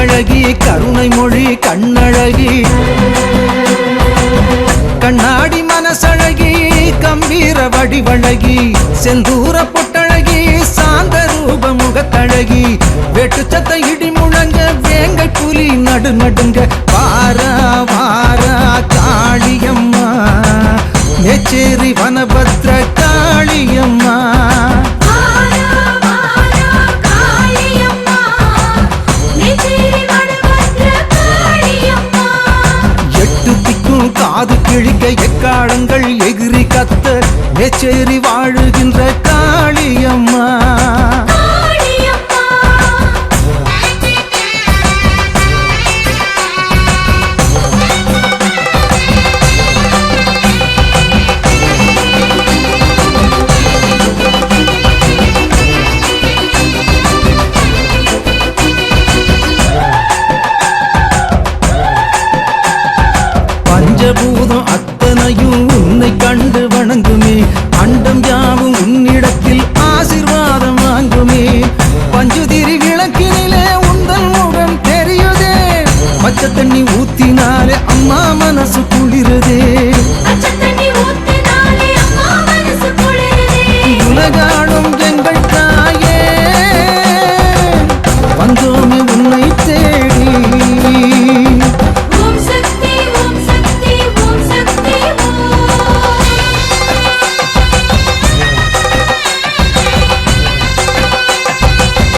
கட்டழகி கருணை மொழி கண்ணழகி கண்ணாடி மனசழகி கம்பீர வடிவழகி செந்தூர பொட்டழகி சாந்த ரூப முகத்தழகி வெட்டு சத்த இடி முழங்க வேங்கை புலி நடு நடுங்க வாரா வாரா காளியம்மா மேச்சேரி வனபத்ர காளியம்மா காது கிழிக்க எக்காலங்கள் எகிரி கத்த மேச்சேரி வாழுகின்ற காளியம்மா பஞ்சபூதம் அத்தனையும் உன்னை கண்டு வணங்குமே அண்டம் யாவும் உன்னிடத்தில் ஆசீர்வாதம் வாங்குமே பஞ்சுதிரி விளக்கினிலே உந்தன் முகம் தெரியுதே பச்சை தண்ணி ஊத்தினாலே அம்மா மனசு குளிருதே உலகாட